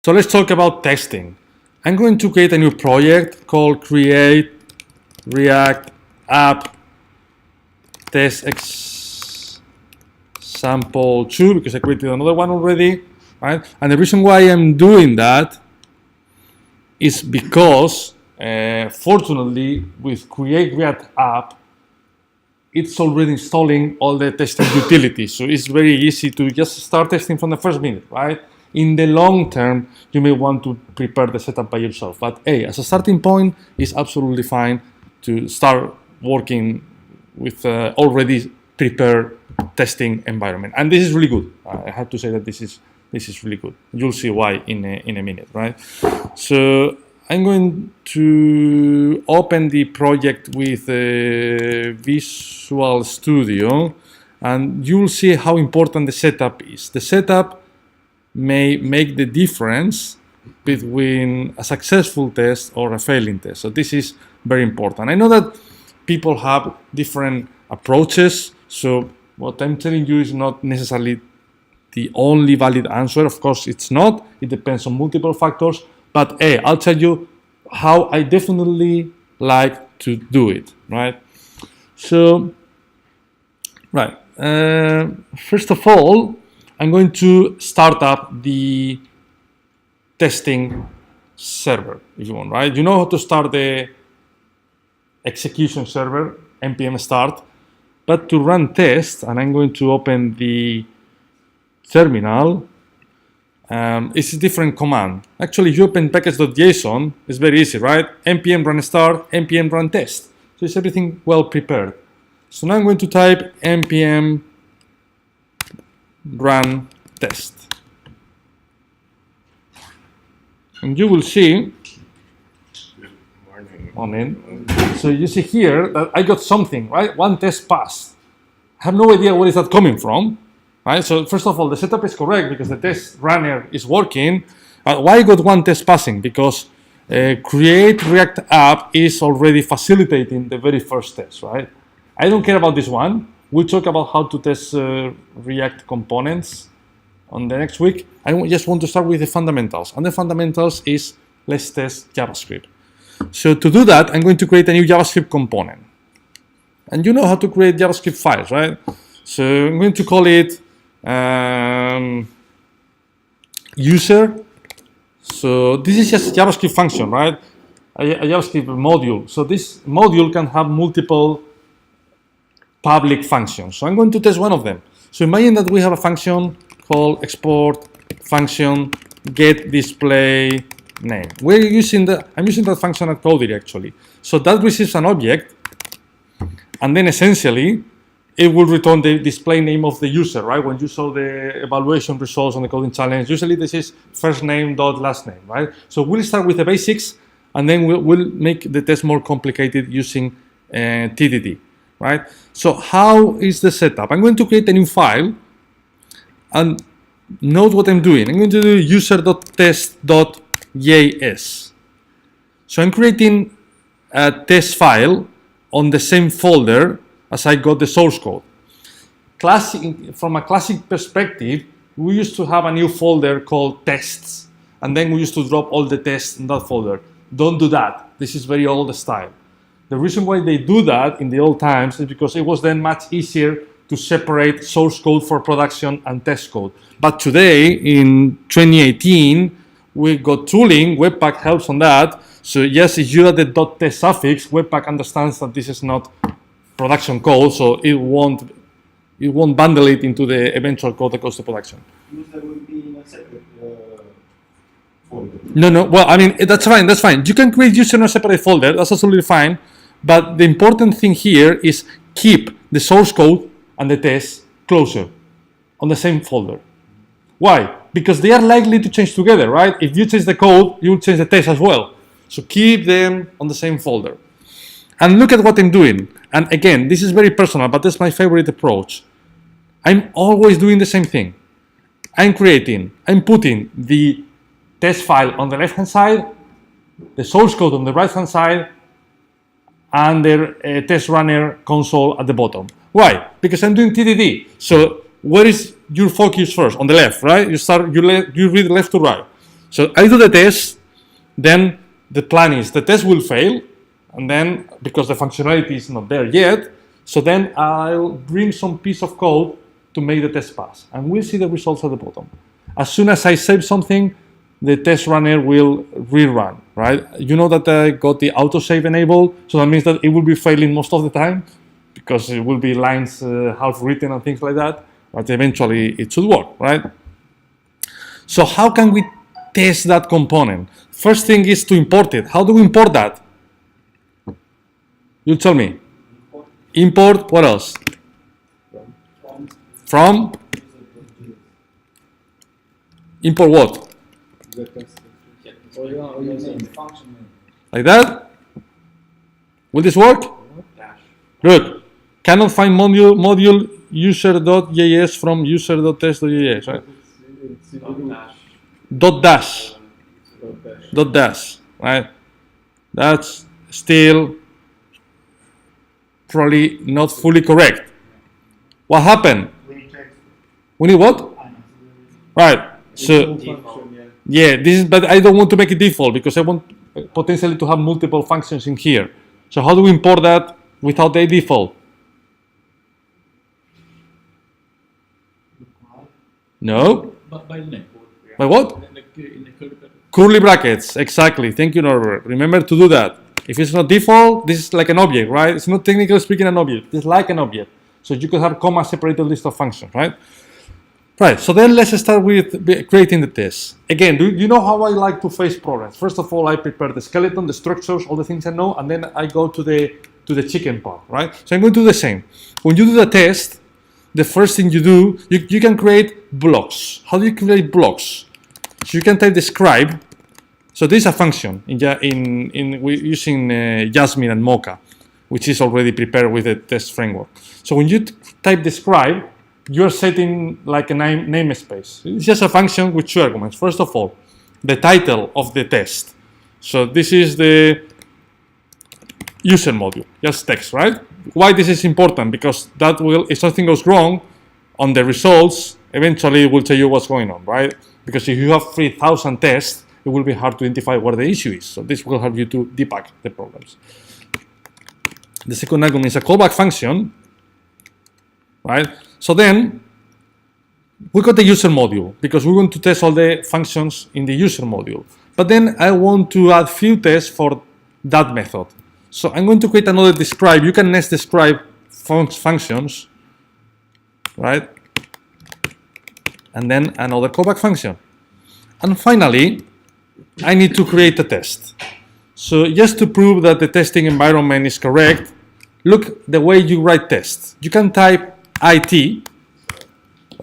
So let's talk about testing. I'm going to create a new project called Create React App Test Example 2 because I created another one already, right? And the reason why I'm doing that is because fortunately with Create React App, it's already installing all the testing utilities. So it's very easy to just start testing from the first minute, right? In the long term, you may want to prepare the setup by yourself. But hey, as a starting point, it's absolutely fine to start working with already prepared testing environment. And this is really good. I have to say that this is really good. You'll see why in a minute, right? So I'm going to open the project with Visual Studio, and you'll see how important the setup is. The setup may make the difference between a successful test or a failing test. So this is very important. I know that people have different approaches, so what I'm telling you is not necessarily the only valid answer. Of course, it's not. It depends on multiple factors. But hey, I'll tell you how I definitely like to do it, right? So, right. First of all, I'm going to start up the testing server, if you want, right? You know how to start the execution server, npm start, but to run tests, and I'm going to open the terminal, it's a different command. Actually, you open package.json, it's very easy, right? npm run start, npm run test. So it's everything well prepared. So now I'm going to type npm run test, and you will see so you see here that I got something, right? One test passed. I have no idea where is that coming from, right? So first of all, the setup is correct because the test runner is working. Why I got one test passing? Because Create React App is already facilitating the very first test, right? I don't care about this one. We'll talk about how to test React components on the next week. I just want to start with the fundamentals. And the fundamentals is let's test JavaScript. So to do that, I'm going to create a new JavaScript component. And you know how to create JavaScript files, right? So I'm going to call it user. So this is just a JavaScript function, right? A JavaScript module. So this module can have multiple public functions. So I'm going to test one of them. So imagine that we have a function called export function get display name. I'm using that function at Codery actually. So that receives an object, and then essentially it will return the display name of the user, right? When you saw the evaluation results on the coding challenge, usually this is first name dot last name, right? So we'll start with the basics, and then we'll make the test more complicated using TDD. Right? So how is the setup? I'm going to create a new file, and note what I'm doing. I'm going to do user.test.js. So I'm creating a test file on the same folder as I got the source code. From a classic perspective, we used to have a new folder called tests, and then we used to drop all the tests in that folder. Don't do that. This is very old style. The reason why they do that in the old times is because it was then much easier to separate source code for production and test code. But today, in 2018, we got tooling. Webpack helps on that. So yes, if you add the .test suffix, Webpack understands that this is not production code, so it won't bundle it into the eventual code that goes to production. User will be in a separate folder. No. Well, I mean, that's fine. That's fine. You can create user in a separate folder. That's absolutely fine. But the important thing here is keep the source code and the test closer on the same folder. Why? Because they are likely to change together, right? If you change the code, you will change the test as well. So keep them on the same folder. And look at what I'm doing. And again, this is very personal, but that's my favorite approach. I'm always doing the same thing. I'm putting the test file on the left-hand side, the source code on the right-hand side, and the test runner console at the bottom. Why? Because I'm doing TDD. So where is your focus first? On the left, right? You read left to right. So I do the test, then the plan is the test will fail, and then because the functionality is not there yet, so then I'll bring some piece of code to make the test pass, and we'll see the results at the bottom. As soon as I save something, the test runner will rerun, right? You know that I got the autosave enabled, so that means that it will be failing most of the time because it will be lines half written and things like that, but eventually it should work, right? So how can we test that component? First thing is to import it. How do we import that? You tell me. Import, what else? From? Import what? Like that? Will this work? Good. Cannot find module user.js from user.test.js, right? Dot dash. Dot dash, right? That's still probably not fully correct. What happened? We need what? Right. So yeah, this is, but I don't want to make it default because I want potentially to have multiple functions in here. So how do we import that without the default? No. By the name. By what? In the Curly brackets, exactly. Thank you, Norbert. Remember to do that. If it's not default, this is like an object, right? It's not technically speaking an object. It's like an object. So you could have comma separated list of functions, right? Right, so then let's start with creating the test. Again, do you know how I like to face problems? First of all, I prepare the skeleton, the structures, all the things I know, and then I go to the chicken part, right? So I'm going to do the same. When you do the test, the first thing you do, you can create blocks. How do you create blocks? So you can type describe. So this is a function using Jasmine and Mocha, which is already prepared with the test framework. So when you type describe, you're setting like a namespace. It's just a function with two arguments. First of all, the title of the test. So this is the user module, just text, right? Why this is important? Because that will, if something goes wrong on the results, eventually it will tell you what's going on, right? Because if you have 3,000 tests, it will be hard to identify where the issue is. So this will help you to debug the problems. The second argument is a callback function, right? So then we got the user module because we want to test all the functions in the user module. But then I want to add few tests for that method. So I'm going to create another describe. You can nest describe functions, right? And then another callback function. And finally, I need to create a test. So just to prove that the testing environment is correct, look the way you write tests. You can type IT,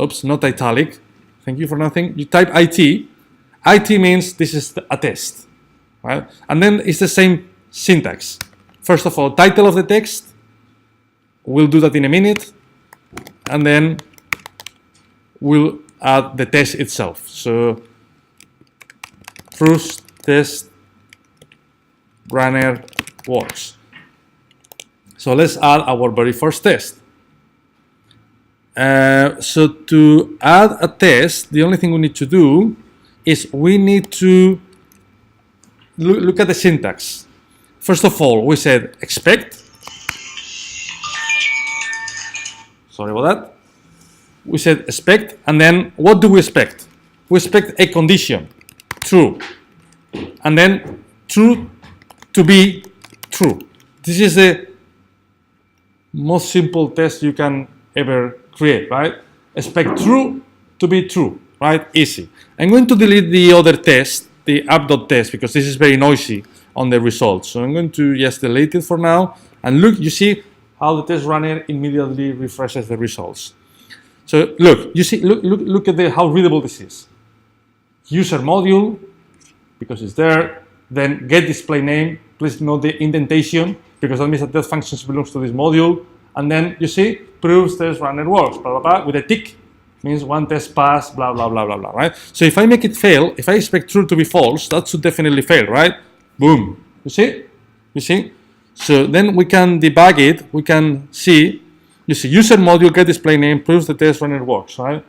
oops, not italic, thank you for nothing. You type IT, IT means this is a test, right? And then it's the same syntax. First of all, title of the text, we'll do that in a minute, and then we'll add the test itself. So first test runner works. So let's add our very first test. So to add a test, the only thing we need to do is we need to look at the syntax. First of all, we said expect. Sorry about that. We said expect, and then what do we expect? We expect a condition, true, and then true to be true. This is the most simple test you can ever create, right? Expect true to be true, right? Easy. I'm going to delete the other test, the app.test, because this is very noisy on the results. So I'm going to just delete it for now. And look, you see how the test runner immediately refreshes the results. So look, you see, look at how readable this is. User module, because it's there. Then get display name. Please note the indentation, because that means that test functions belongs to this module. And then you see, proves test runner works, blah, blah, blah, with a tick, means one test pass, blah, blah, blah, blah, blah, right? So if I make it fail, if I expect true to be false, that should definitely fail, right? Boom. You see? You see? So then we can debug it. We can see, you see, user module get display name proves the test runner works, right?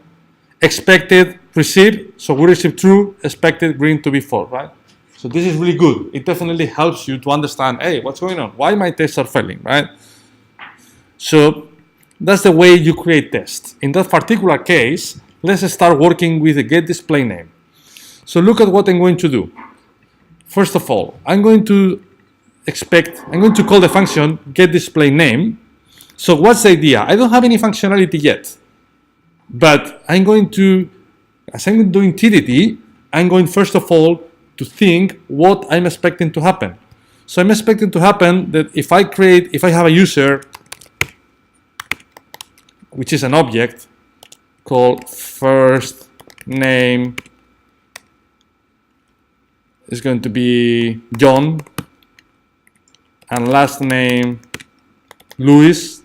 Expected receive, so we receive true, expected green to be false, right? So this is really good. It definitely helps you to understand, hey, what's going on? Why my tests are failing, right? So that's the way you create tests. In that particular case, let's start working with the getDisplayName. So look at what I'm going to do. First of all, I'm going to call the function getDisplayName. So what's the idea? I don't have any functionality yet, but I'm going to, as I'm doing TDD, I'm going first of all to think what I'm expecting to happen. So I'm expecting to happen that if I have a user, which is an object called first name is going to be John and last name Luis.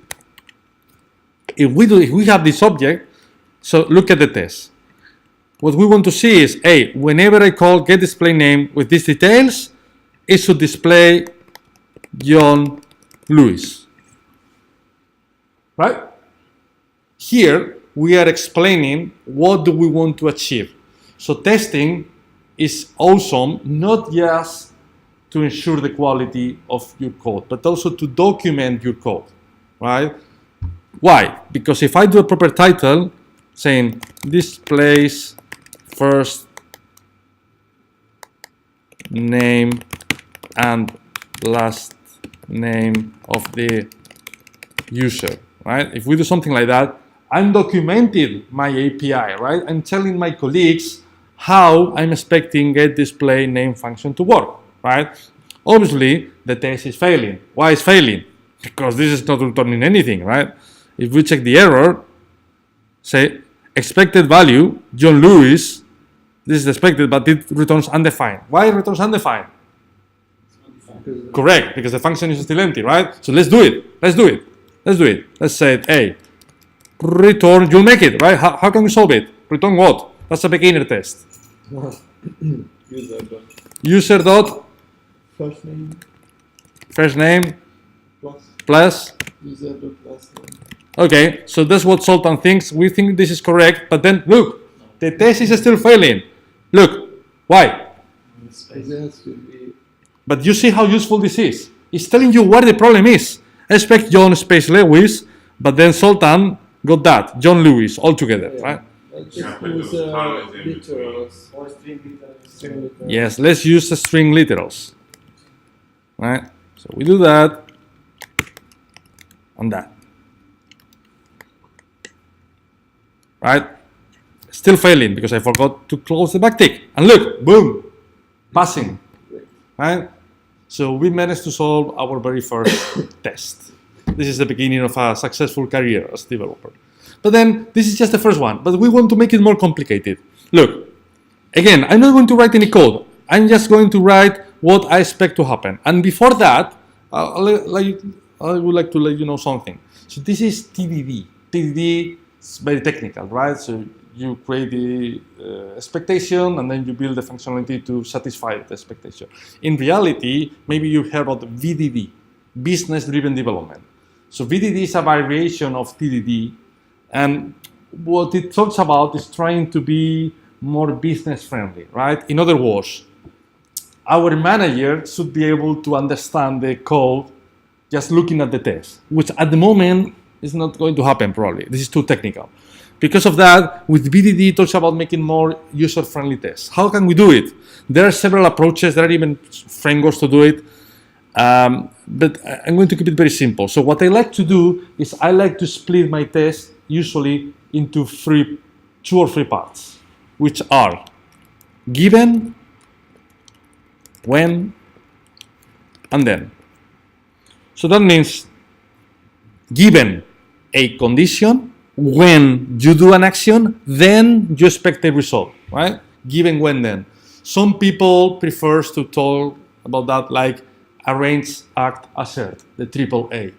If we have this object, so look at the test. What we want to see is, hey, whenever I call getDisplayName with these details, it should display John Luis. Right? Here, we are explaining what do we want to achieve. So testing is awesome, not just to ensure the quality of your code, but also to document your code, right? Why? Because if I do a proper title saying displays first name and last name of the user, right? If we do something like that, I'm documenting my API, right? I'm telling my colleagues how I'm expecting getDisplayName function to work, right? Obviously, the test is failing. Why is failing? Because this is not returning anything, right? If we check the error, say expected value, John Lewis, this is expected, but it returns undefined. Why it returns undefined? Correct, because the function is still empty, right? So let's do it. Let's say, hey, return, you'll make it, right? How can we solve it? Return what? That's a beginner test. User dot first name plus user dot last name. Okay, so that's what Sultan thinks. We think this is correct, but then look, the test is still failing. Look, why? But you see how useful this is. It's telling you where the problem is. I expect John space Lewis, but then Sultan got that, John Lewis, all together, right? Literals or string literals. Yes, let's use the string literals, right? So we do that and that, right? Still failing because I forgot to close the backtick. And look, boom, passing, right? So we managed to solve our very first test. This is the beginning of a successful career as a developer. But then this is just the first one, but we want to make it more complicated. Look, again, I'm not going to write any code. I'm just going to write what I expect to happen. And before that, I would like to let you know something. So this is TDD. TDD is very technical, right? So you create the expectation and then you build the functionality to satisfy the expectation. In reality, maybe you heard about VDD, business-driven development. So VDD is a variation of TDD, and what it talks about is trying to be more business-friendly, right? In other words, our manager should be able to understand the code just looking at the test, which at the moment is not going to happen probably. This is too technical. Because of that, with BDD, it talks about making more user-friendly tests. How can we do it? There are several approaches. There are even frameworks to do it. But I'm going to keep it very simple. So what I like to do is I like to split my test usually into two or three parts, which are given, when, and then. So that means given a condition, when you do an action, then you expect a result, right? Given, when, then. Some people prefers to talk about that like arrange, act, assert, the triple A.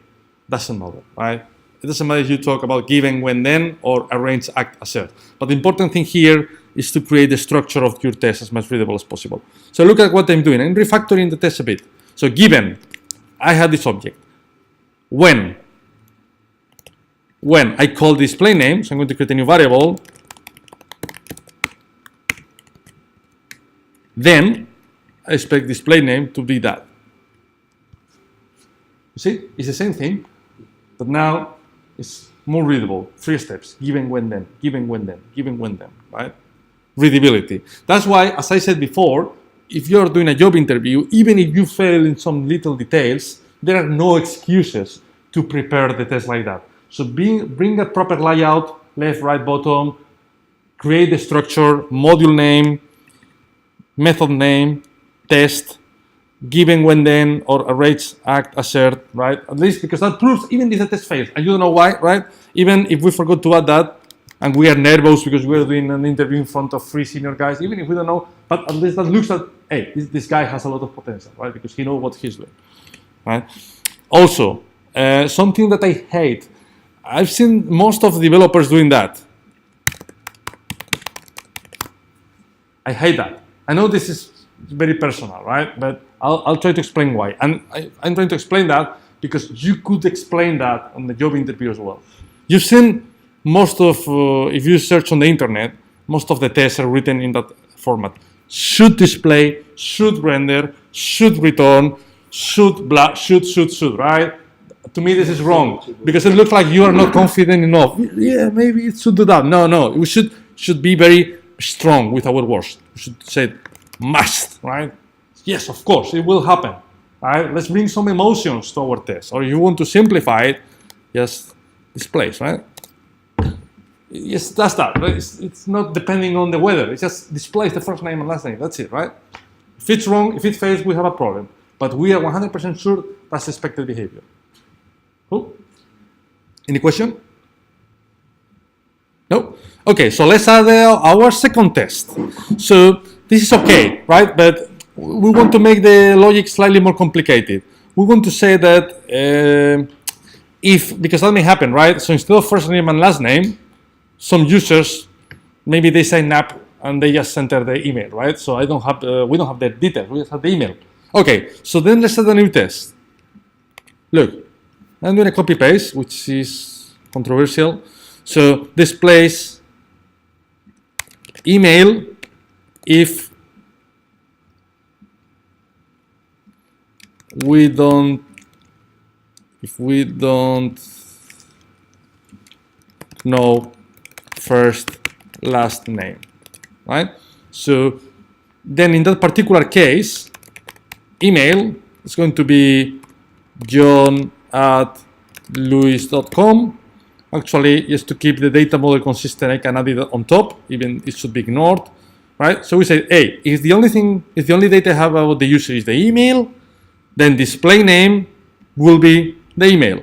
Doesn't matter, right? It doesn't matter if you talk about given, when, then, or arrange, act, assert. But the important thing here is to create the structure of your test as much readable as possible. So look at what I'm doing. I'm refactoring the test a bit. So given, I have this object. When I call display name, so I'm going to create a new variable, then I expect display name to be that. You see, it's the same thing, but now it's more readable. 3 steps: given, when, then, given, when, then, given, when, then, right? Readability. That's why, as I said before, if you're doing a job interview, even if you fail in some little details, there are no excuses to prepare the test like that. So bring a proper layout, left, right, bottom, create the structure, module name, method name, test, given, when, then, or arrange, act, assert, right? At least because that proves even if the test fails, and you don't know why, right? Even if we forgot to add that, and we are nervous because we're doing an interview in front of 3 senior guys, even if we don't know, but at least that looks at, hey, this guy has a lot of potential, right? Because he knows what he's doing, right? Also, something that I hate, I've seen most of the developers doing that. I hate that. I know this is very personal, right? But I'll try to explain why. And I'm trying to explain that because you could explain that on the job interview as well. You've seen most of, if you search on the internet, most of the tests are written in that format. Should display, should render, should return, should, right? To me, this is wrong because it looks like you are not confident enough. Yeah, maybe it should do that. No, we should be very strong with our words. We should say must, right? Yes, of course, it will happen. Right? Let's bring some emotions to our test. Or if you want to simplify it, just displays, right? Yes, that's that. Right? It's not depending on the weather. It just displays the first name and last name. That's it, right? If it's wrong, if it fails, we have a problem. But we are 100% sure that's expected behavior. Cool? Any question? No? Okay, so let's add our second test. So this is okay, right? But we want to make the logic slightly more complicated. We want to say that because that may happen, right? So instead of first name and last name, some users, maybe they sign up and they just enter the email, right? So we don't have the details, we just have the email. Okay, so then let's add a new test. Look, I'm doing a copy paste, which is controversial. So displays email if we don't know first last name, right? So then in that particular case, email is going to be john@luis.com. Actually, just to keep the data model consistent, I can add it on top, even it should be ignored, right? So we say, hey, if the only data I have about the user is the email, then display name will be the email.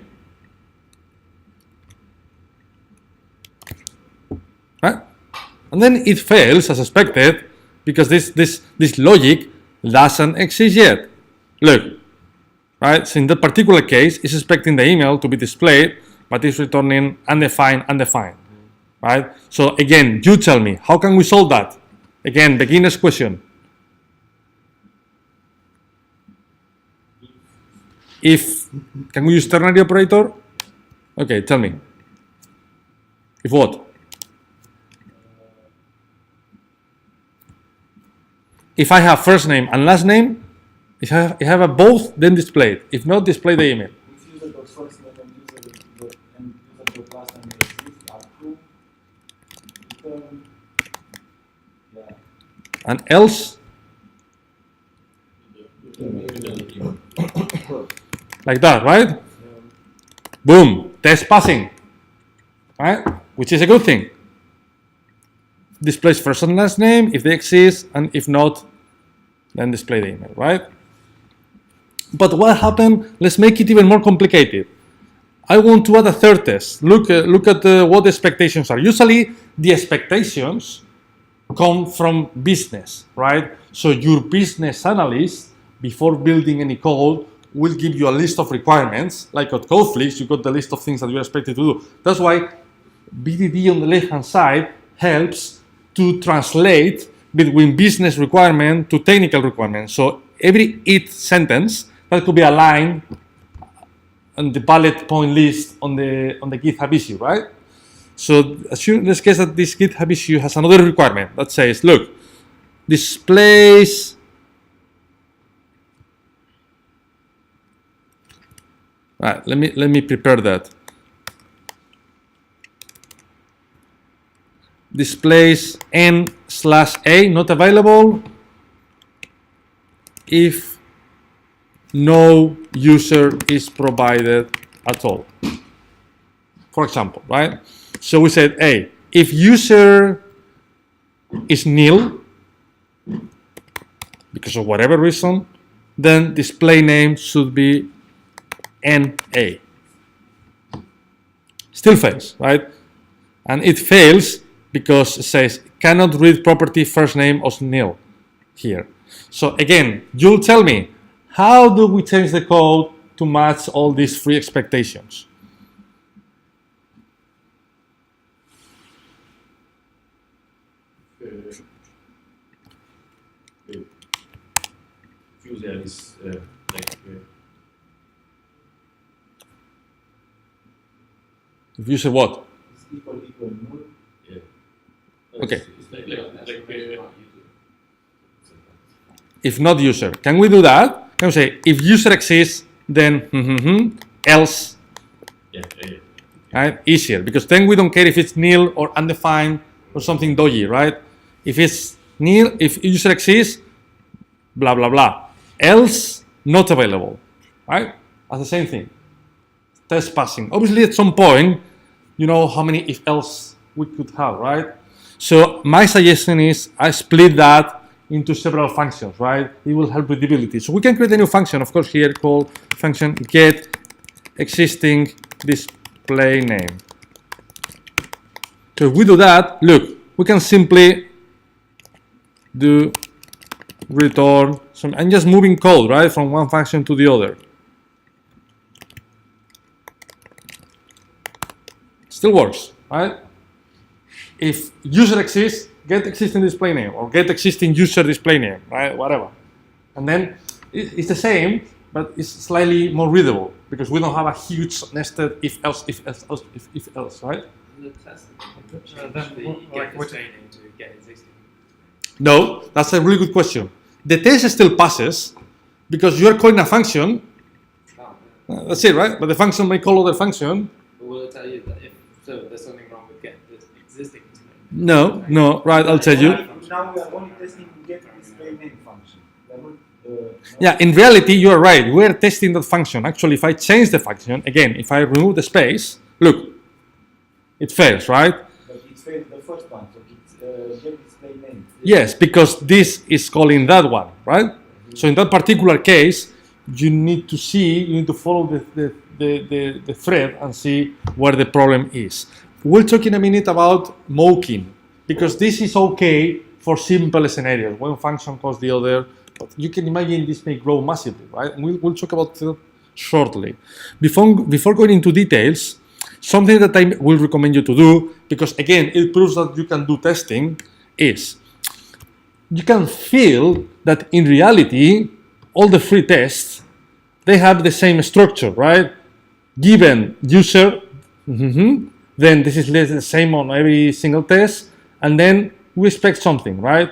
Right? And then it fails as expected because this logic doesn't exist yet. Look, right? So in that particular case, it's expecting the email to be displayed, but it's returning undefined, right? So again, you tell me, how can we solve that? Again, beginner's question. Can we use ternary operator? Okay, tell me. If what? If I have first name and last name, if I have a both, then display it. If not, display the email. If user.first name and user.last name exist are true, return, yeah. And else, like that, right? Yeah. Boom, test passing, right? Which is a good thing. Displays first and last name if they exist, and if not, then display the email, right? But what happened? Let's make it even more complicated. I want to add a third test. Look at what the expectations are. Usually, the expectations come from business, right? So your business analyst, before building any code, will give you a list of requirements. Like at Codeflix, you got the list of things that you're expected to do. That's why BDD on the left-hand side helps to translate between business requirement to technical requirement. So every it sentence that could be aligned on the bullet point list on the GitHub issue, right? So let's guess that this GitHub issue has another requirement that says, look, displays right, let me prepare that. Displays n/a not available if no user is provided at all. For example, right? So we said, hey, if user is nil because of whatever reason, then display name should be NA. Still fails, right? And it fails because it says cannot read property first name as nil here. So again, you'll tell me, how do we change the code to match all these free expectations? User is like If you say what? it's equal null. Yeah. Okay. It's like If not user. Can we do that? Can we say if user exists, then else? Yeah. Right? Easier, because then we don't care if it's nil or undefined or something dodgy, right? If it's nil, if user exists, blah blah blah. Else not available, right? That's the same thing. Test passing. Obviously, at some point, you know how many if else we could have, right? So my suggestion is I split that into several functions, right? It will help readability. So we can create a new function, of course, here called function get existing display name. So if we do that, look, we can simply do return some. I'm just moving code, right, from one function to the other. Still works, right? If user exists, get existing display name or get existing user display name, right? Whatever. And then it's the same, but it's slightly more readable because we don't have a huge nested if else, if else, right? No, that's a really good question. The test still passes because you are calling a function. That's it, right? But the function may call other function. Will it tell you that if so, there's something wrong with get this existing display? No, right? I'll tell you. Now we are only testing get display name function. Yeah, in reality, you are right. We're testing that function. Actually, if I change the function, again, if I remove the space, look, it fails, right? But it failed the first one, so it's get display name. Yes, because this is calling that one, right? So in that particular case, you need to follow the thread and see where the problem is. We'll talk in a minute about mocking, because this is okay for simple scenarios. One function calls the other, but you can imagine this may grow massively, right? We'll talk about that shortly. Before going into details, something that I will recommend you to do, because again, it proves that you can do testing, is you can feel that in reality, all the free tests, they have the same structure, right? Given user, then this is the same on every single test, and then we expect something, right?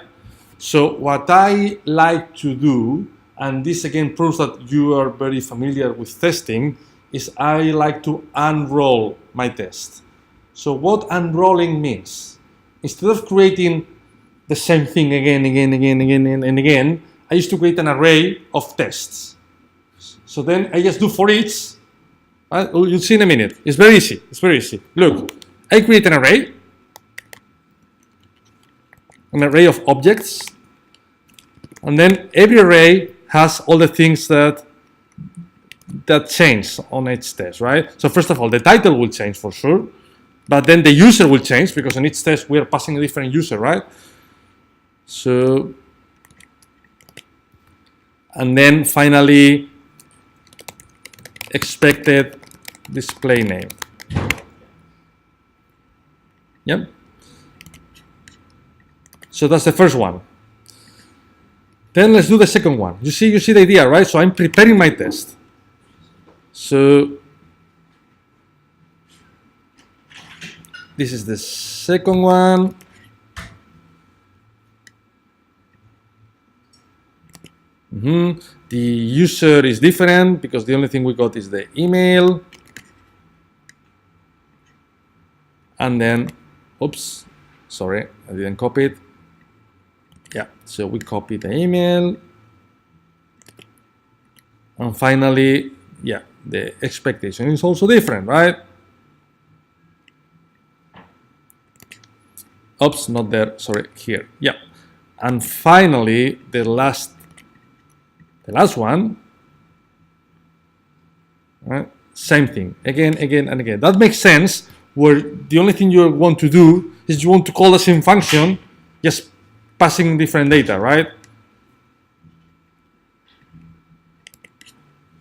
So what I like to do, and this again proves that you are very familiar with testing, is I like to unroll my test. So what unrolling means, instead of creating the same thing again, I used to create an array of tests. So then I just do for each. You'll see in a minute. It's very easy. It's very easy. Look, I create an array of objects, and then every array has all the things that change on each test, right? So first of all, the title will change for sure, but then the user will change because on each test we are passing a different user, right? So, and then finally, expected display name. Yep. So that's the first one. Then let's do the second one. You see the idea, right? So I'm preparing my test. So this is the second one. The user is different because the only thing we got is the email. And then, oops, sorry, I didn't copy it. Yeah, so we copy the email. And finally, yeah, the expectation is also different, right? Oops, not there, sorry, here. Yeah. And finally, the last one, right? Same thing, again, and again. That makes sense, where the only thing you want to do is you want to call the same function, just passing different data, right?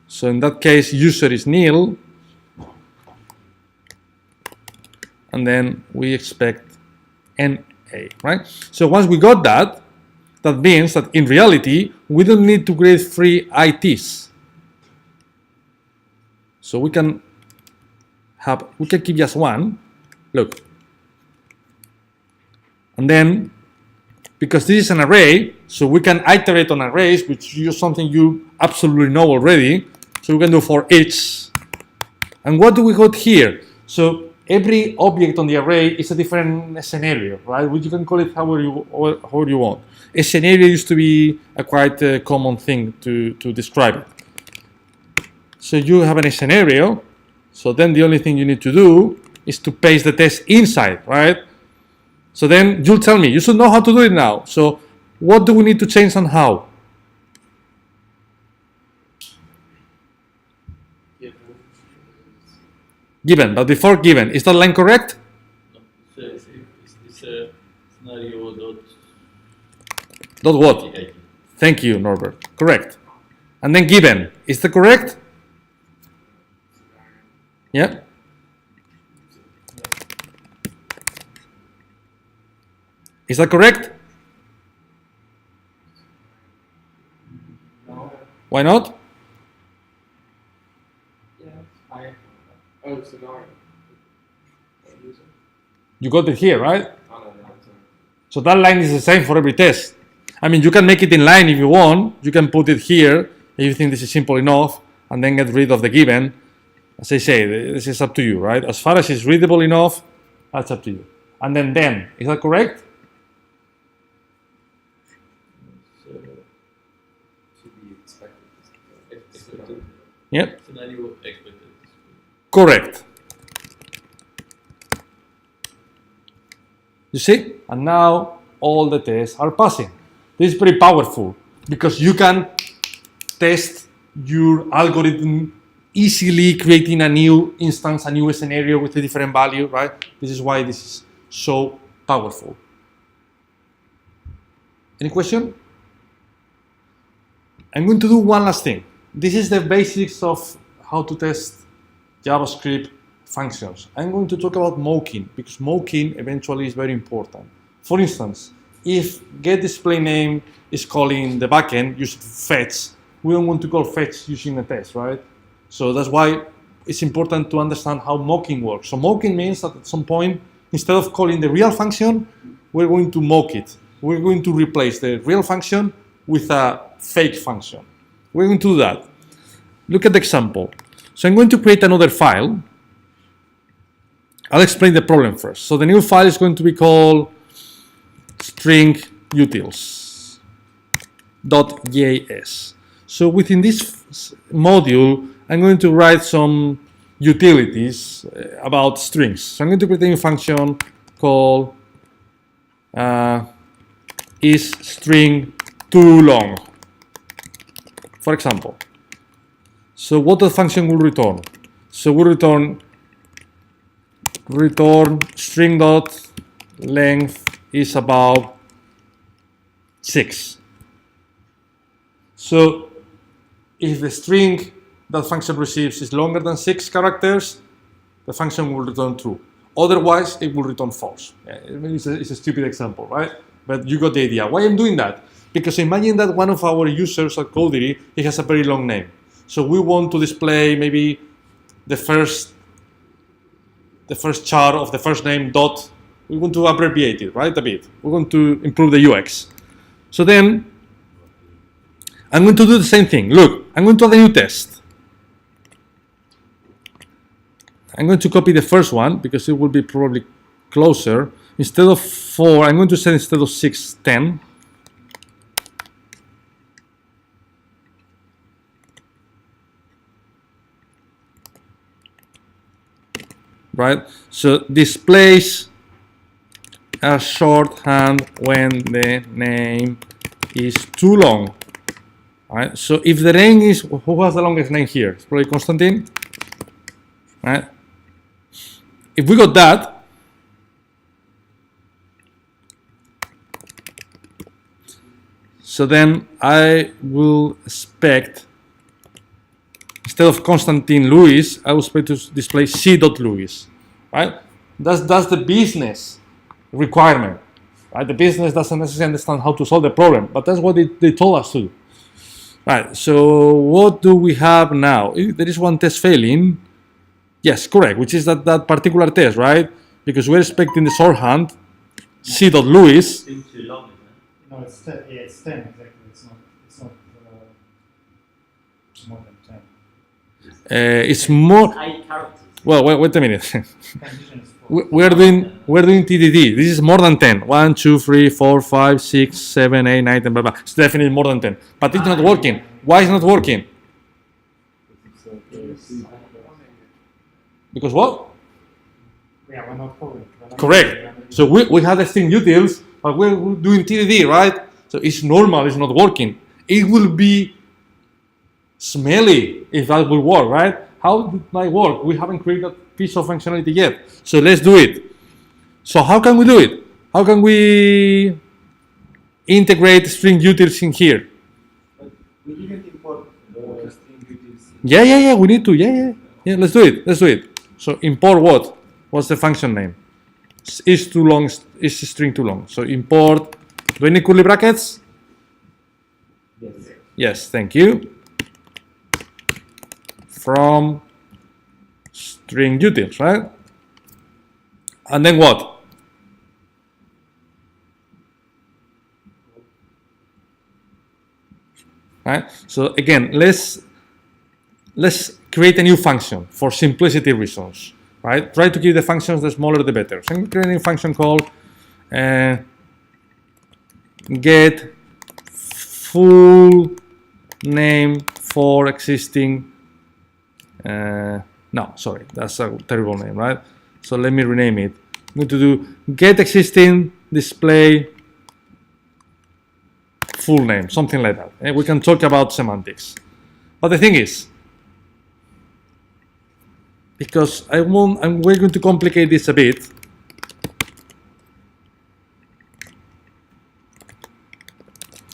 So in that case, user is nil, and then we expect NA, right? So once we got that, that means that in reality, we don't need to create 3 ITs. So we can keep just one, look. And then, because this is an array, so we can iterate on arrays, which is something you absolutely know already. So we can do for each. And what do we got here? So every object on the array is a different scenario, right? You can call it however you want. A scenario used to be a quite common thing to describe it. So you have a scenario. So then the only thing you need to do is to paste the test inside, right? So then you'll tell me, you should know how to do it now. So what do we need to change and how? Given, but before given, is that line correct? No, it's scenario Dot what? Thank you, Norbert. Correct. And then given, is that correct? Yeah. Is that correct? No. Why not? Yeah. Oh, scenario. You got it here, right? Oh, no, no, sorry. So that line is the same for every test. I mean, you can make it in line if you want. You can put it here if you think this is simple enough, and then get rid of the given. As I say, this is up to you, right? As far as it's readable enough, that's up to you. And then, is that correct? To be expected. Yep. Scenario expected. Correct. You see? And now all the tests are passing. This is pretty powerful because you can test your algorithm easily, creating a new instance, a new scenario with a different value, right? This is why this is so powerful. Any question? I'm going to do one last thing. This is the basics of how to test JavaScript functions. I'm going to talk about mocking because mocking eventually is very important. For instance, if getDisplayName is calling the backend using fetch, we don't want to call fetch using a test, right? So that's why it's important to understand how mocking works. So mocking means that at some point, instead of calling the real function, we're going to mock it. We're going to replace the real function with a fake function. We're going to do that. Look at the example. So I'm going to create another file. I'll explain the problem first. So the new file is going to be called stringutils.js. So within this module, I'm going to write some utilities about strings. So I'm going to create a new function called is string too long, for example. So what the function will return? So we'll return string dot length is about 6. So if the string that function receives is longer than 6 characters, the function will return true. Otherwise, it will return false. It's a stupid example, right? But you got the idea. Why I'm doing that? Because imagine that one of our users at Codery, he has a very long name. So we want to display maybe the first char of the first name dot. We want to abbreviate it, right, a bit. We want to improve the UX. So then, I'm going to do the same thing. Look, I'm going to add a new test. I'm going to copy the first one because it will be probably closer. Instead of 4, I'm going to say instead of 6, 10. Right? So displays a shorthand when the name is too long. Right? So if the name is, who has the longest name here? It's probably Constantine. Right? If we got that, so then I will expect, instead of Constantine Lewis, I will expect to display C.Lewis. Right? That's the business requirement. Right? The business doesn't necessarily understand how to solve the problem, but that's what they told us to do. Right, so what do we have now? There is one test failing. Yes, correct, which is that particular test, right? Because we're expecting the shorthand C.Lewis. Seems too long, isn't it? No, it's 10. Yeah, it's 10 exactly. It's not more than 10. It's more. 8 characters. Well, wait a minute. Condition is 4. we're doing TDD. This is more than 10. 1, 2, 3, 4, 5, 6, 7, 8, 9, 10, blah, blah. It's definitely more than 10. But it's not working. Why is it not working? Because what? Yeah, we're not calling. Correct. So we have the string utils, but we're doing TDD, right? So it's normal, it's not working. It will be smelly if that will work, right? How did that work? We haven't created that piece of functionality yet. So let's do it. So how can we do it? How can we integrate string utils in here? But we didn't import the string utils. Yeah, we need to, yeah, let's do it. So import what? What's the function name? Is too long, is string too long. So import, do I need curly brackets? Yes. Yes, thank you. From string utils, right? And then what? Right? So again, let's create a new function for simplicity reasons. Right? Try to keep the functions the smaller the better. So I'm creating a function called get full name for existing. No, sorry, that's a terrible name, right? So let me rename it. I'm going to do get existing display full name, something like that. And we can talk about semantics. But the thing is, because we're going to complicate this a bit.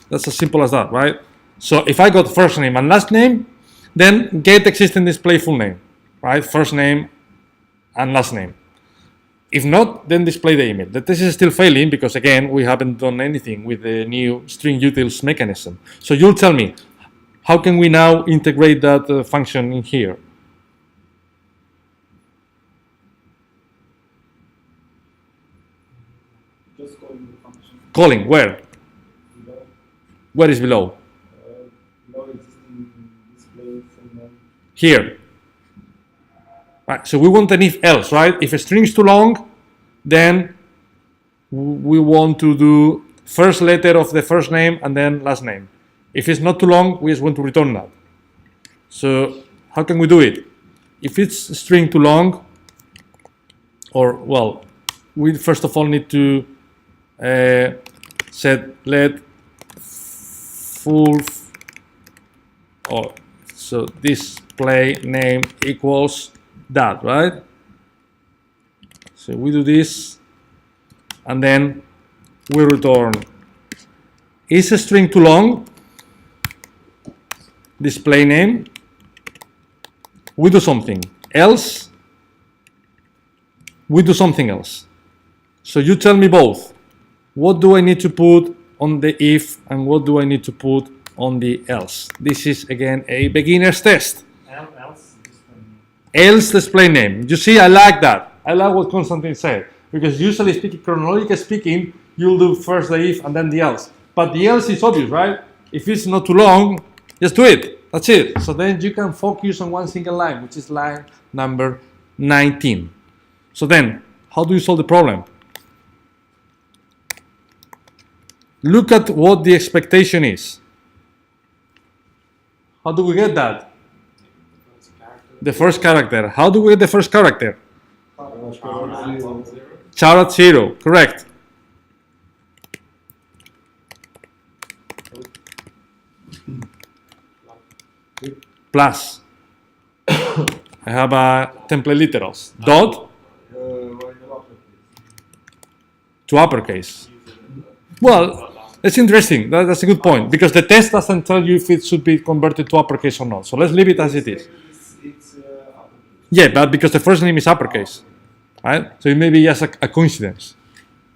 That's as simple as that, right? So if I got first name and last name, then get existing display full name, right? First name and last name. If not, then display the email. The test is still failing because, again, we haven't done anything with the new string utils mechanism. So you'll tell me, how can we now integrate that function in here? Just calling the function. Calling, where? Below, Where is below? below existing display full name. Here. Right, so we want an if else, right? If a string is too long, then we want to do first letter of the first name and then last name. If it's not too long, we just want to return that. So how can we do it? If it's a string too long, or well, we first of all need to set let full so display name equals that, right? So we do this and then we return is a string too long, display name, we do something else, we do something else. So you tell me both, what do I need to put on the if and what do I need to put on the else? This is again a beginner's test. Else display name. You see, I like that. I like what Constantine said, because usually speaking, chronologically speaking, you'll do first the if and then the else. But the else is obvious, right? If it's not too long, Just do it. That's it. So then you can focus on one single line, which is line number 19. So then, how do you solve the problem? Look at what the expectation is. How do we get that? The first character. How do we get the first character? Char at 0. Correct. Plus. I have a template literals. Dot to uppercase. Well, that's interesting. That's a good point because the test doesn't tell you if it should be converted to uppercase or not. So let's leave it as it is. Yeah, but because the first name is uppercase, right? So it may be just a coincidence,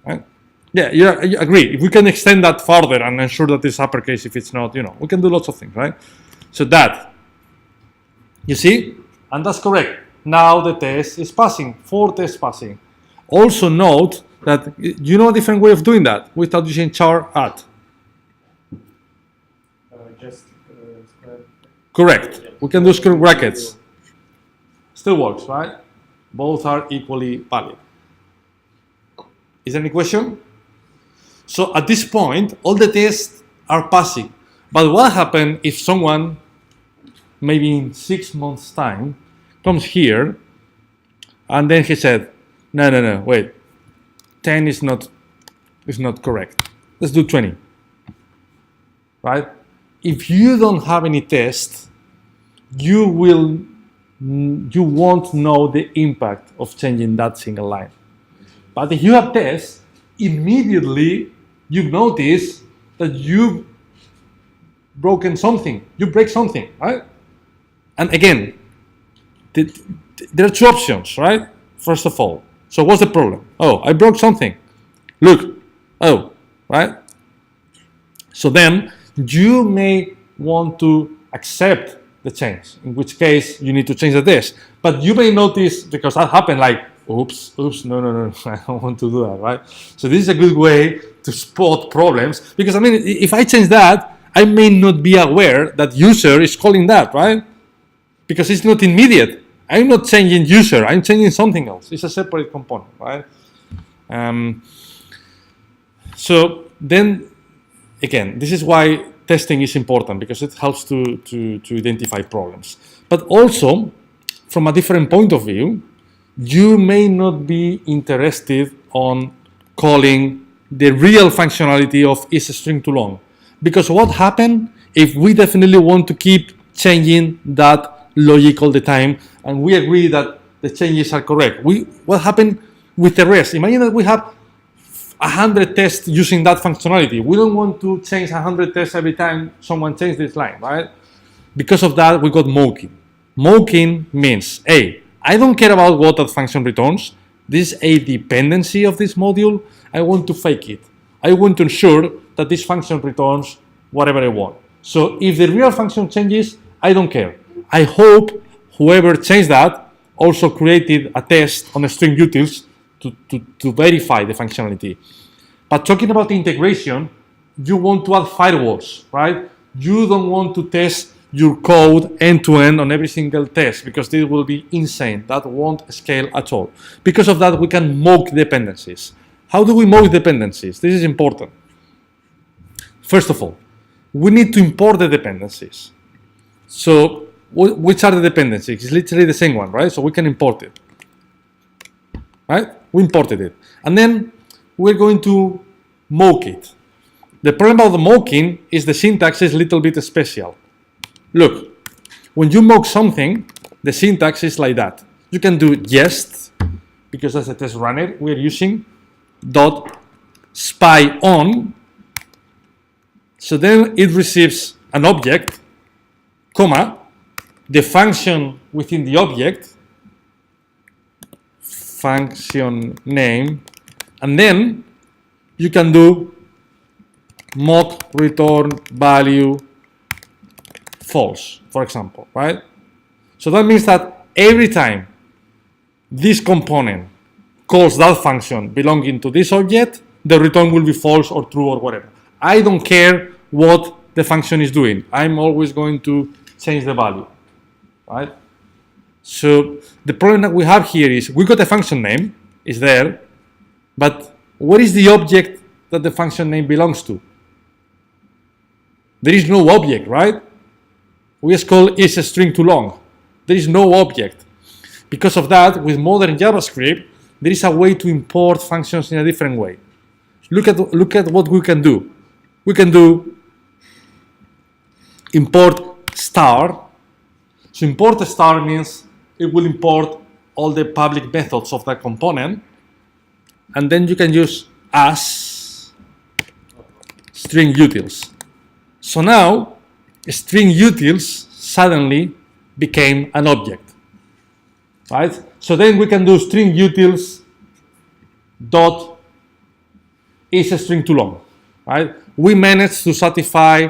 right? Yeah, you agree. If we can extend that further and ensure that it's uppercase, if it's not, we can do lots of things, right? So that, you see, and that's correct. Now the test is passing, 4 tests passing. Also note that you know a different way of doing that without using char at. Just square. Correct. We can do square brackets. Still works, right? Both are equally valid. Is there any question? So at this point, all the tests are passing. But what happens if someone, maybe in 6 months' time, comes here and then he said, no, wait, 10 is not correct. Let's do 20. Right? If you don't have any test, you won't know the impact of changing that single line. But if you have tests, immediately you notice that you've broken something. You break something, right? And again, there are 2 options, right? First of all, so what's the problem? Oh, I broke something. Look, oh, right? So then you may want to accept the change, in which case you need to change the test. But you may notice, because that happened, like, oops, no, I don't want to do that, right? So this is a good way to spot problems, because I mean, if I change that, I may not be aware that user is calling that, right? Because it's not immediate. I'm not changing user, I'm changing something else. It's a separate component, right? So then, again, this is why testing is important, because it helps to identify problems. But also, from a different point of view, you may not be interested on calling the real functionality of is string too long. Because what happens if we definitely want to keep changing that logic all the time, and we agree that the changes are correct? What happened with the rest? Imagine that we have 100 tests using that functionality. We don't want to change 100 tests every time someone changes this line, right? Because of that, we got mocking. Mocking means, hey, I don't care about what that function returns. This is a dependency of this module. I want to fake it. I want to ensure that this function returns whatever I want. So if the real function changes, I don't care. I hope whoever changed that also created a test on the string utils to verify the functionality. But talking about integration, you want to add firewalls, right? You don't want to test your code end-to-end on every single test, because this will be insane. That won't scale at all. Because of that, we can mock dependencies. How do we mock dependencies? This is important. First of all, we need to import the dependencies. So which are the dependencies? It's literally the same one, right? So we can import it, right? We imported it. And then we're going to mock it. The problem about the mocking is the syntax is a little bit special. Look, when you mock something, the syntax is like that. You can do jest, because as a test runner, we're using .spy on. So then it receives an object, comma, the function within the object, function name, and then you can do mock return value false, for example, right? So that means that every time this component calls that function belonging to this object, the return will be false or true or whatever. I don't care what the function is doing. I'm always going to change the value, right? So the problem that we have here is we got a function name, is there, but what is the object that the function name belongs to? There is no object, right? We just call is a string too long. There is no object. Because of that, with modern JavaScript, there is a way to import functions in a different way. Look at what we can do. We can do import star. So import star means it will import all the public methods of that component, and then you can use as string utils. So now string utils suddenly became an object, right? So then we can do string utils dot is a string too long, right? We managed to satisfy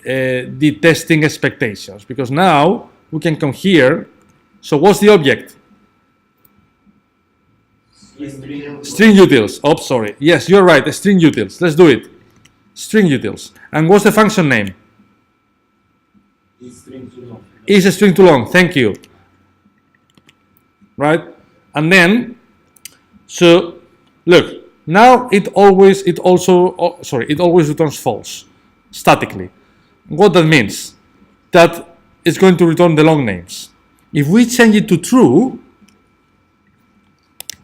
the testing expectations, because now we can come here. So what's the object? String utils. Oh, sorry. Yes, you're right. String utils. Let's do it. String utils. And what's the function name? Is string too long. Is a string too long. Thank you. Right? And then, so look, now it always returns false statically. What that means? That it's going to return the long names. If we change it to true,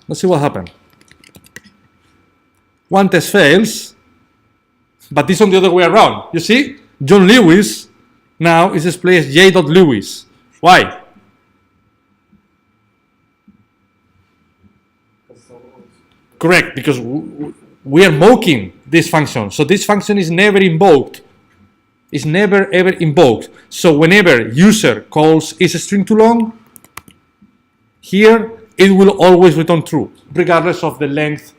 let's see what happens. One test fails, but it's on the other way around. You see, John Lewis now is displayed as j.lewis. Why? Correct, because we are mocking this function. So this function is never invoked. It's never ever invoked. So whenever user calls is a string too long, here it will always return true, regardless of the length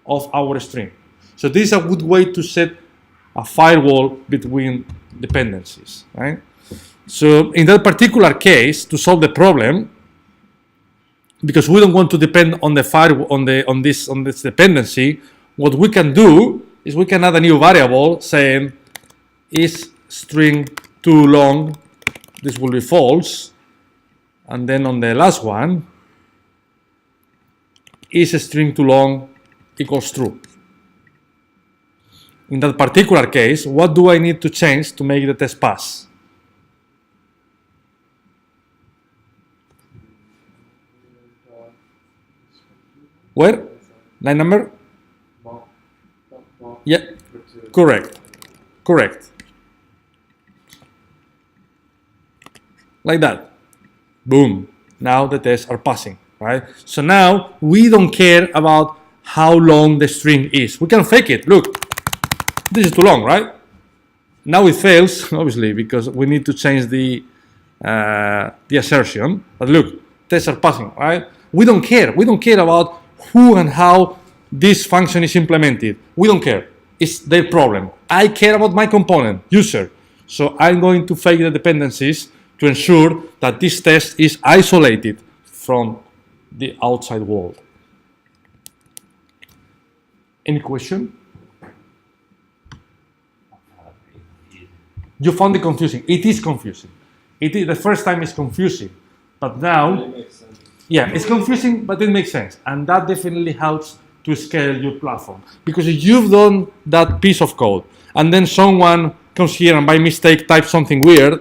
of our string. So this is a good way to set a firewall between dependencies, right? So in that particular case, to solve the problem, because we don't want to depend on the firewall on this dependency, what we can do is we can add a new variable saying is string too long. This will be false, and then on the last one, is a string too long equals true. In that particular case, what do I need to change to make the test pass? Where? Line number? Yeah, correct. Like that. Boom. Now the tests are passing, right? So now we don't care about how long the string is. We can fake it. Look, this is too long, right? Now it fails, obviously, because we need to change the assertion. But look, tests are passing, right? We don't care. We don't care about who and how this function is implemented. We don't care. It's their problem. I care about my component, user. So I'm going to fake the dependencies to ensure that this test is isolated from the outside world. Any question? You found it confusing. It is confusing. The first time it's confusing, but now, yeah, it's confusing, but it makes sense, and that definitely helps to scale your platform. Because if you've done that piece of code, and then someone comes here and by mistake types something weird,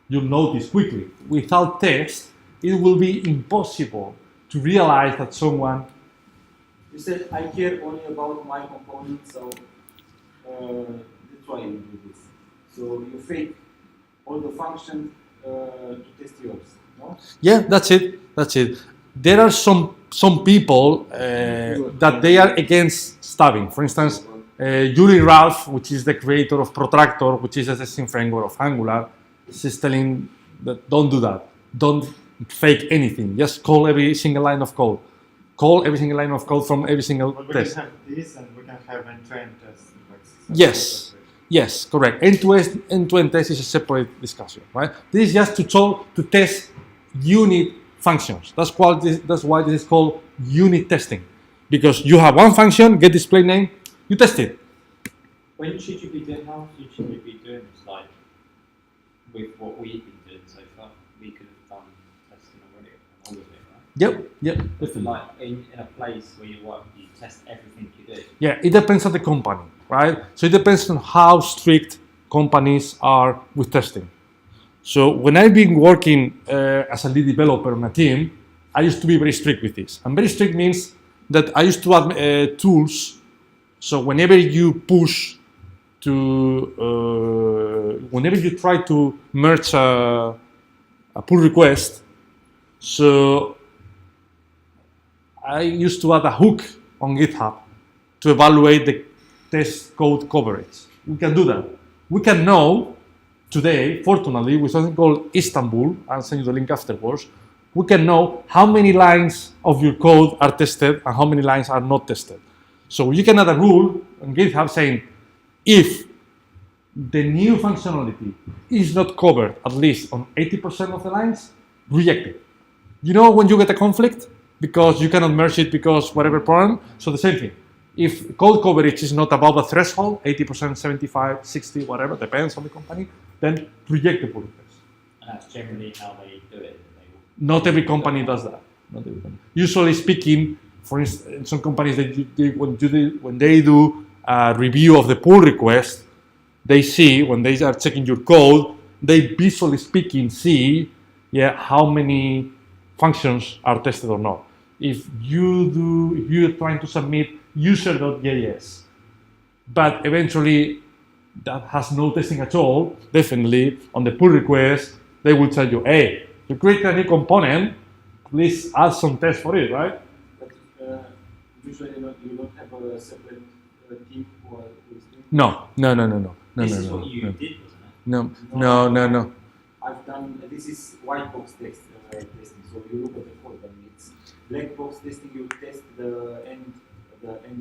you'll notice quickly. Without text, it will be impossible to realize that someone. You said I care only about my component, so that's why you do this. So you fake all the functions to test yours, no? Yeah, that's it. There are some people that they are against stubbing. For instance, Yuri Ralph, which is the creator of Protractor, which is a testing framework of Angular, is telling that don't do that. Don't fake anything. Just call every single line of code. Call every single line of code from every single But we test. can have this, and we can have end-to-end tests. Yes, correct. End-to-end test is a separate discussion, right? This is just to test unit functions. That's why this is called unit testing, because you have one function, get display name, you test it. When should you be doing? How should you be doing this? Like with what we've been doing so far, we could have done testing already on all of it, right? Yep, But definitely. like in a place where you work, you test everything you do. Yeah, it depends on the company, right? So it depends on how strict companies are with testing. So when I've been working as a lead developer on a team, I used to be very strict with this. And very strict means that I used to add tools. So whenever you push to, whenever you try to merge a pull request, so I used to add a hook on GitHub to evaluate the test code coverage. We can do that. We can know today, fortunately, with something called Istanbul, I'll send you the link afterwards, we can know how many lines of your code are tested and how many lines are not tested. So you can add a rule on GitHub saying, if the new functionality is not covered at least on 80% of the lines, reject it. You know when you get a conflict because you cannot merge it because whatever problem, so the same thing. If code coverage is not above a threshold, 80%, 75, 60, whatever, depends on the company, then reject the pull request. And that's generally how they do it. Not every company does that. Not every company. Usually speaking, for instance, some companies when they do a review of the pull request, they see when they are checking your code, they visually speaking see, how many functions are tested or not. If you're trying to submit user.js, but eventually that has no testing at all, definitely on the pull request, they will tell you, hey, you create a new component, please add some tests for it, right? But usually you don't have a separate team who is doing No. This is what you did, wasn't it? No. I've done, this is white box testing. So you look at the code and it's black box testing, you test the end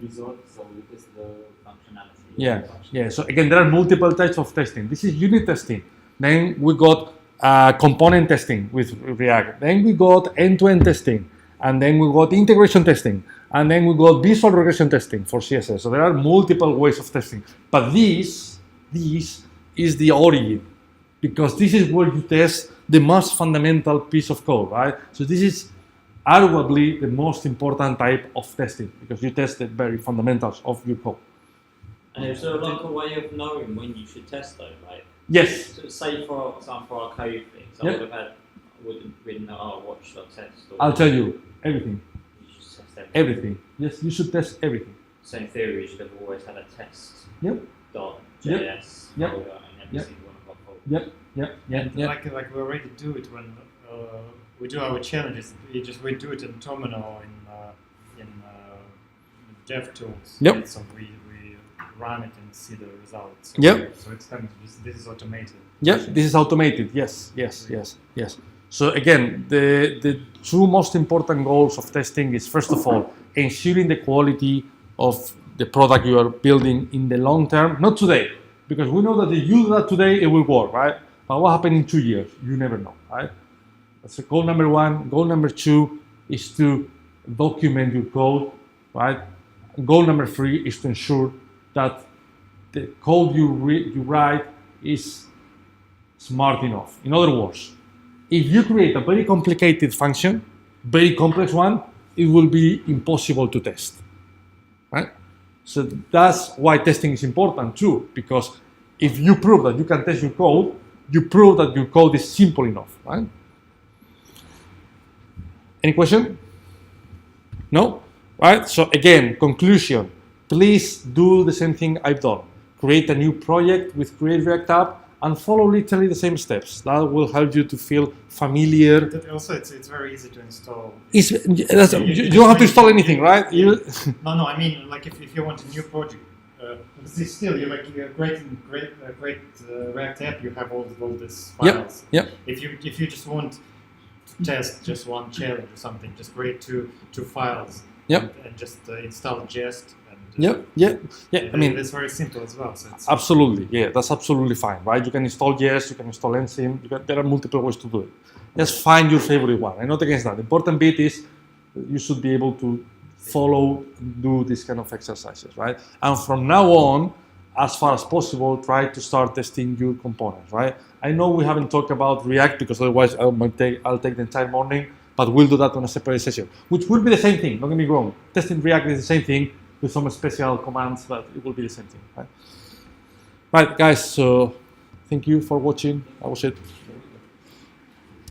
result, so you test the functionality. Yeah. So again, there are multiple types of testing. This is unit testing. Then we got component testing with React. Then we got end-to-end testing. And then we got integration testing. And then we got visual regression testing for CSS. So there are multiple ways of testing. But this is the origin, because this is where you test the most fundamental piece of code, right? So this is arguably the most important type of testing, because you test the very fundamentals of your code. And is there like a way of knowing when you should test though, right? Yes. So say for example our code things, I would have written watch the test. Or I'll tell you everything. You should test Everything. Yes, you should test everything. So in theory, you should have always had a test. Yep. .js Yep. folder in every single one of our folders. Yep. Like we already do it when we do our challenges. We do it in terminal in DevTools. Yep. So we run it and see the results. Yep. So it's kind of this is automated. Yeah, this is automated. Yes. So again, the two most important goals of testing is, first of all, ensuring the quality of the product you are building in the long term, not today, because we know that if you do that today, it will work, right? But what happens in 2 years? You never know, right? That's goal number one. Goal number two is to document your code, right? Goal number three is to ensure that the code you write is smart enough. In other words, if you create a very complicated function, very complex one, it will be impossible to test, right? So that's why testing is important too, because if you prove that you can test your code, you prove that your code is simple enough, right? Any question? No? Right? So again, conclusion. Please do the same thing I've done. Create a new project with Create React App and follow literally the same steps. That will help you to feel familiar. But also, it's very easy to install. You don't have to install anything, right? No, I mean, like if you want a new project, still you're great React app. You have all these files. Yep. If you just want to test just one challenge or something, just create two files. Yep. And just install jest. Yeah. I mean, it's very simple as well. So it's absolutely, that's absolutely fine, right? You can install Jest, you can install Enzyme. There are multiple ways to do it. Just find your favorite one. I'm not against that. The important bit is you should be able to follow, do these kind of exercises, right? And from now on, as far as possible, try to start testing your components, right? I know we haven't talked about React because otherwise I'll take the entire morning, but we'll do that on a separate session, which will be the same thing, don't get me wrong. Testing React is the same thing with some special commands, but it will be the same thing, right? Right, guys, so thank you for watching. That was it.